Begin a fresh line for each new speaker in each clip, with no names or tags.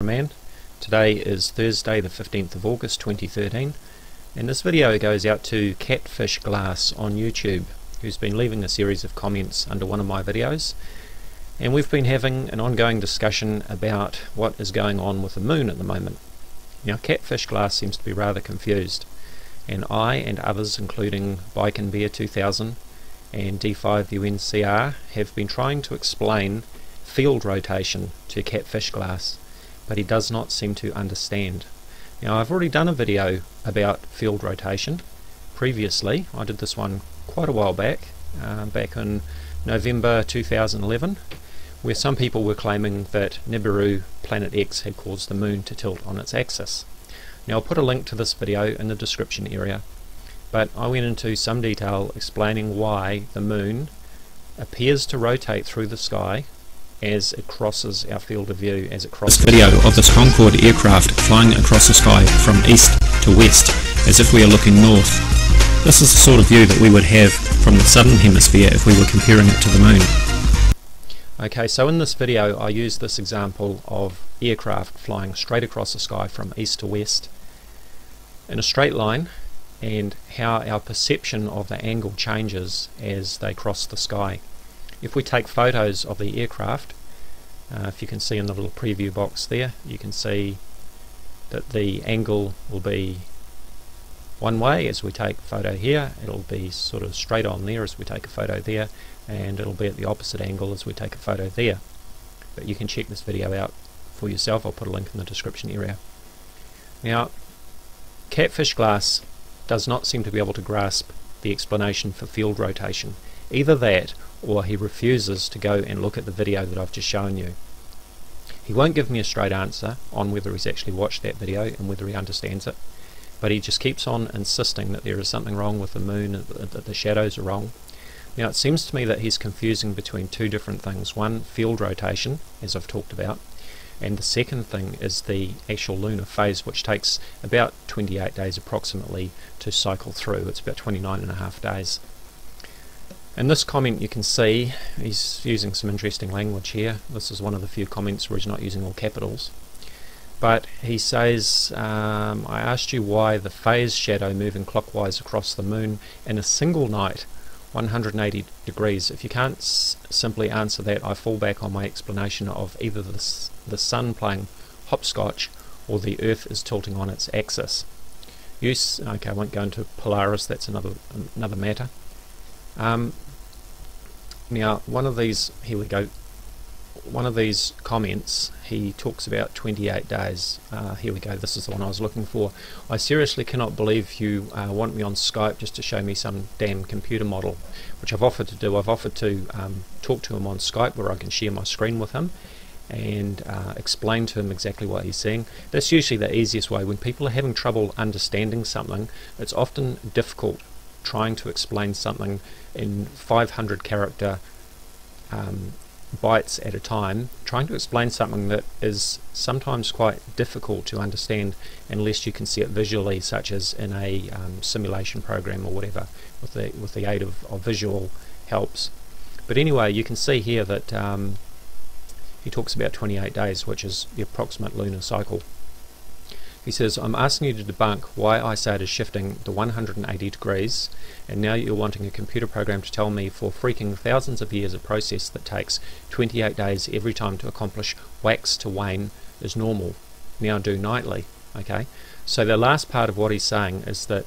Man. Today is Thursday the 15th of August 2013, and this video goes out to catfishglass on YouTube, who's been leaving a series of comments under one of my videos, and we've been having an ongoing discussion about what is going on with the moon at the moment. Now catfishglass seems to be rather confused, and I and others including Bike and Bear 2000 and D5UNCR have been trying to explain field rotation to catfishglass, but he does not seem to understand. Now I've already done a video about field rotation previously. I did this one quite a while back, back in November 2011, where some people were claiming that Nibiru, Planet X, had caused the moon to tilt on its axis. Now I'll put a link to this video in the description area, but I went into some detail explaining why the moon appears to rotate through the sky as it crosses our field of view, as it crosses.
This video of this Concorde aircraft flying across the sky from east to west as if we are looking north. This is the sort of view that we would have from the southern hemisphere if we were comparing it to the moon.
Okay, so in this video I use this example of aircraft flying straight across the sky from east to west in a straight line, and how our perception of the angle changes as they cross the sky. If we take photos of the aircraft, if you can see in the little preview box there, you can see that the angle will be one way as we take a photo here, it'll be sort of straight on there as we take a photo there, and it'll be at the opposite angle as we take a photo there. But you can check this video out for yourself. I'll put a link in the description area. Now catfishglass does not seem to be able to grasp the explanation for field rotation. Either that, or he refuses to go and look at the video that I've just shown you. He won't give me a straight answer on whether he's actually watched that video and whether he understands it, but he just keeps on insisting that there is something wrong with the moon, that the shadows are wrong. Now it seems to me that he's confusing between two different things. One, field rotation, as I've talked about, and the second thing is the actual lunar phase, which takes about 28 days approximately to cycle through. It's about 29.5 days. In this comment you can see he's using some interesting language here. This is one of the few comments where he's not using all capitals. But he says, I asked you why the phase shadow moving clockwise across the moon in a single night, 180 degrees. If you can't simply answer that, I fall back on my explanation of either the sun playing hopscotch or the Earth is tilting on its axis. Okay, I won't go into Polaris, that's another matter. Now one of these, here we go, one of these comments, he talks about 28 days. Here we go, this is the one I was looking for. I seriously cannot believe you want me on Skype just to show me some damn computer model, which I've offered to do. I've offered to talk to him on Skype where I can share my screen with him and explain to him exactly what he's seeing. That's usually the easiest way. When people are having trouble understanding something, it's often difficult trying to explain something in 500 character bytes at a time, trying to explain something that is sometimes quite difficult to understand unless you can see it visually, such as in a simulation program or whatever, with the aid of visual helps. But anyway, you can see here that he talks about 28 days, which is the approximate lunar cycle. He says, I'm asking you to debunk why I say it is shifting to 180 degrees, and now you're wanting a computer program to tell me for freaking thousands of years a process that takes 28 days every time to accomplish wax to wane is normal. Now do nightly. Okay, so the last part of what he's saying is that,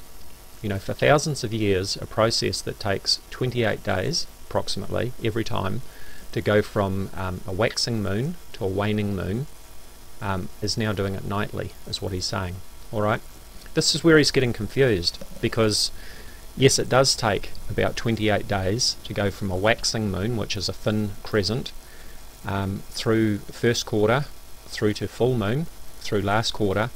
you know, for thousands of years a process that takes 28 days approximately every time to go from a waxing moon to a waning moon is now doing it nightly, is what he's saying. Alright, this is where he's getting confused, because yes, it does take about 28 days to go from a waxing moon, which is a thin crescent, through first quarter, through to full moon, through last quarter,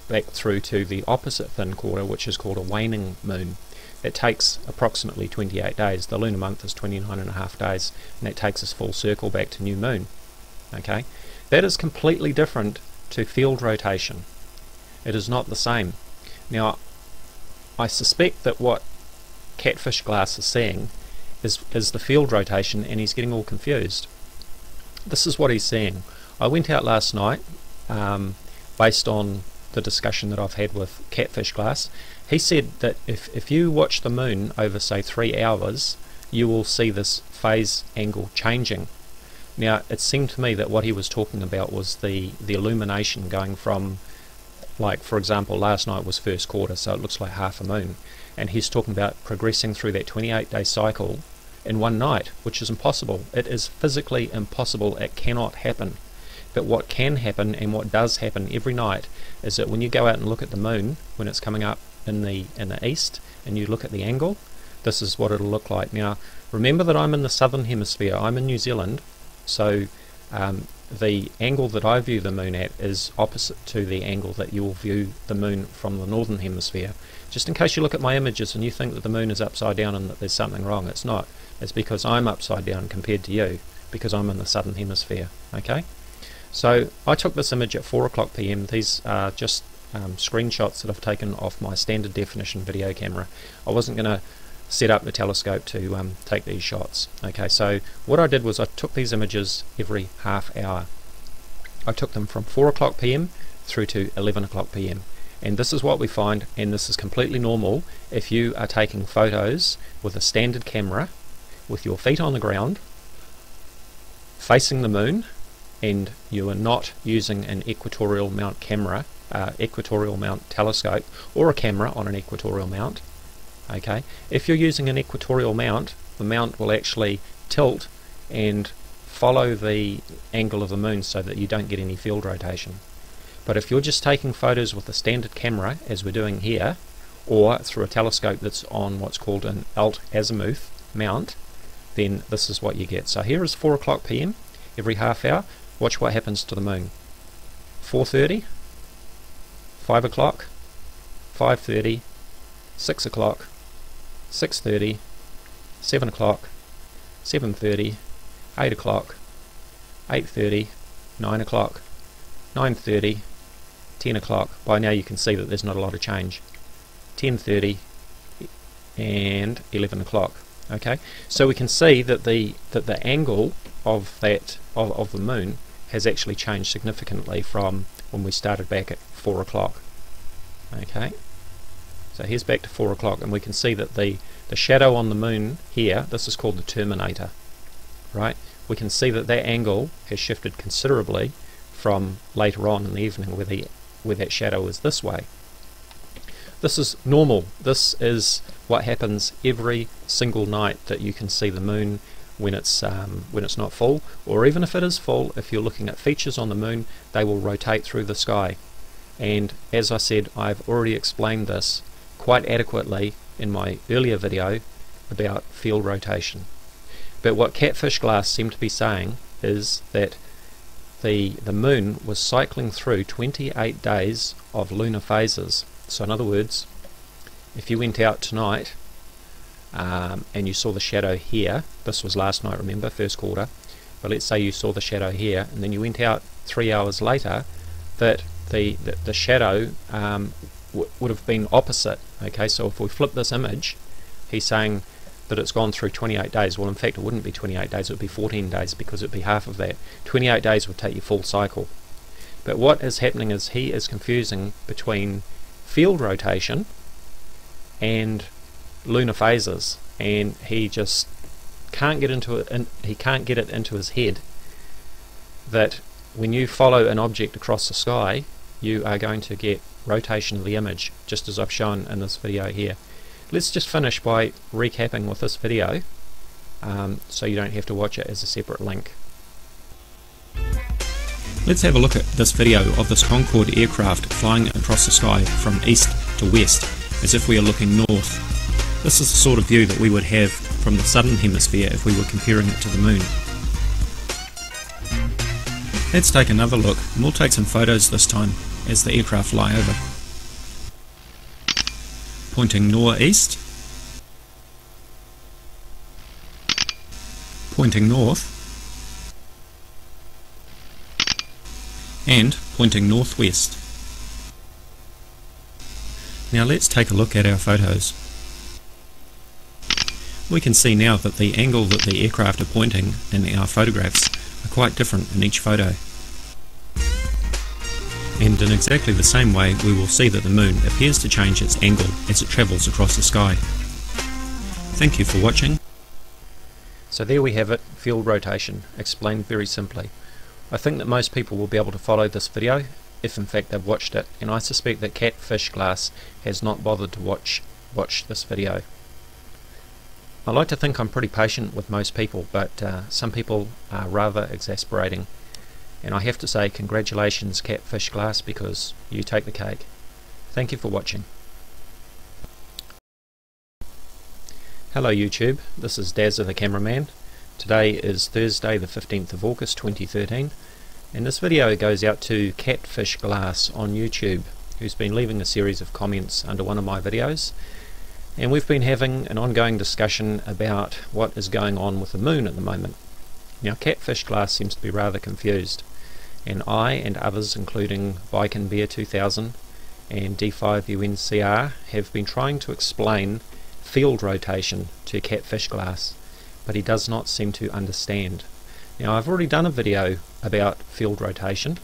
back through to the opposite thin quarter, which is called a waning moon. It takes approximately 28 days. The lunar month is 29.5 days, and that takes us full circle back to new moon. Okay, that is completely different to field rotation. It is not the same. Now I suspect that what catfishglass is seeing is the field rotation, and he's getting all confused. This is what he's seeing. I went out last night based on the discussion that I've had with catfishglass. He said that if you watch the moon over say 3 hours, you will see this phase angle changing. Now it seemed to me that what he was talking about was the illumination going from, like for example last night was first quarter, so it looks like half a moon, and he's talking about progressing through that 28-day cycle in one night, which is impossible. It is physically impossible. It cannot happen. But what can happen, and what does happen every night, is that when you go out and look at the moon when it's coming up in the east, and you look at the angle, this is what it'll look like. Now remember that I'm in the southern hemisphere, I'm in New Zealand, so the angle that I view the moon at is opposite to the angle that you will view the moon from the northern hemisphere. Just in case you look at my images and you think that the moon is upside down and that there's something wrong, it's not. It's because I'm upside down compared to you, because I'm in the southern hemisphere. Okay, so I took this image at 4 o'clock PM. These are just screenshots that I've taken off my standard definition video camera. I wasn't going to set up the telescope to take these shots. Okay, so what I did was I took these images every half hour. I took them from 4 o'clock PM through to 11 o'clock PM, and this is what we find, and this is completely normal if you are taking photos with a standard camera with your feet on the ground facing the moon, and you are not using an equatorial mount camera, equatorial mount telescope, or a camera on an equatorial mount. Okay, if you're using an equatorial mount, the mount will actually tilt and follow the angle of the moon so that you don't get any field rotation. But if you're just taking photos with a standard camera, as we're doing here, or through a telescope that's on what's called an alt-azimuth mount, then this is what you get. So here is 4 o'clock PM every half hour. Watch what happens to the moon. 4:30, 5 o'clock, 5:30, 6 o'clock, 6:30, 7 o'clock, 7:30, 8 o'clock, 8:30, 9 o'clock, 9:30, 10 o'clock. By now you can see that there's not a lot of change. 10:30 and 11 o'clock. Okay, so we can see that the angle of the moon has actually changed significantly from when we started back at 4 o'clock. Okay, so here's back to 4 o'clock, and we can see that the shadow on the moon here, this is called the terminator, right? We can see that that angle has shifted considerably from later on in the evening where that shadow is this way. This is normal. This is what happens every single night that you can see the moon when it's not full, or even if it is full. If you're looking at features on the moon, they will rotate through the sky. And as I said, I've already explained this quite adequately in my earlier video about field rotation. But what catfishglass seemed to be saying is that the moon was cycling through 28 days of lunar phases. So in other words, if you went out tonight and you saw the shadow here, this was last night, remember, first quarter, but let's say you saw the shadow here, and then you went out 3 hours later, that the shadow would have been opposite. Okay, so if we flip this image, he's saying that it's gone through 28 days. Well, in fact, it wouldn't be 28 days, it would be 14 days, because it would be half of that. 28 days would take your full cycle. But what is happening is he is confusing between field rotation and lunar phases, and he just can't get into it, and he can't get it into his head that when you follow an object across the sky, you are going to get rotation of the image, just as I've shown in this video here. Let's just finish by recapping with this video, so you don't have to watch it as a separate link.
Let's have a look at this video of this Concorde aircraft flying across the sky from east to west, as if we are looking north. This is the sort of view that we would have from the southern hemisphere if we were comparing it to the moon. Let's take another look, and we'll take some photos this time as the aircraft fly over. Pointing northeast, pointing north, and pointing northwest. Now let's take a look at our photos. We can see now that the angle that the aircraft are pointing in our photographs are quite different in each photo. And in exactly the same way, we will see that the moon appears to change its angle as it travels across the sky. Thank you for watching.
So there we have it, field rotation, explained very simply. I think that most people will be able to follow this video, if in fact they've watched it, and I suspect that catfishglass has not bothered to watch this video. I like to think I'm pretty patient with most people, but some people are rather exasperating. And I have to say, congratulations catfishglass, because you take the cake. Thank you for watching. Hello YouTube, this is Dazza the cameraman. Today is Thursday the 15th of August 2013, and this video goes out to catfishglass on YouTube, who's been leaving a series of comments under one of my videos, and we've been having an ongoing discussion about what is going on with the moon at the moment. Now catfishglass seems to be rather confused, and I and others, including Bike and Bear 2000 and D5UNCR, have been trying to explain field rotation to catfishglass, but he does not seem to understand. Now I've already done a video about field rotation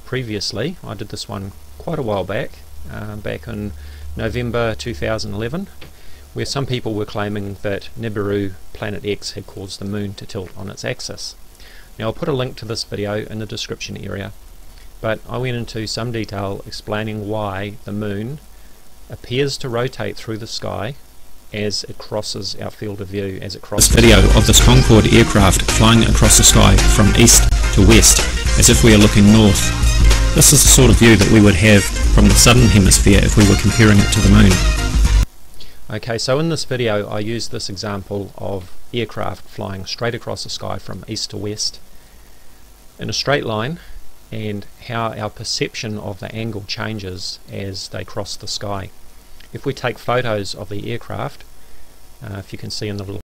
previously. I did this one quite a while back, back in November 2011, where some people were claiming that Nibiru, Planet X, had caused the moon to tilt on its axis. Now I'll put a link to this video in the description area, but I went into some detail explaining why the moon appears to rotate through the sky as it crosses our field of view, as it crosses.
This video of this Concorde aircraft flying across the sky from east to west as if we are looking north. This is the sort of view that we would have from the southern hemisphere if we were comparing it to the moon.
Okay, so in this video I used this example of aircraft flying straight across the sky from east to west in a straight line, and how our perception of the angle changes as they cross the sky. If we take photos of the aircraft, if you can see in the little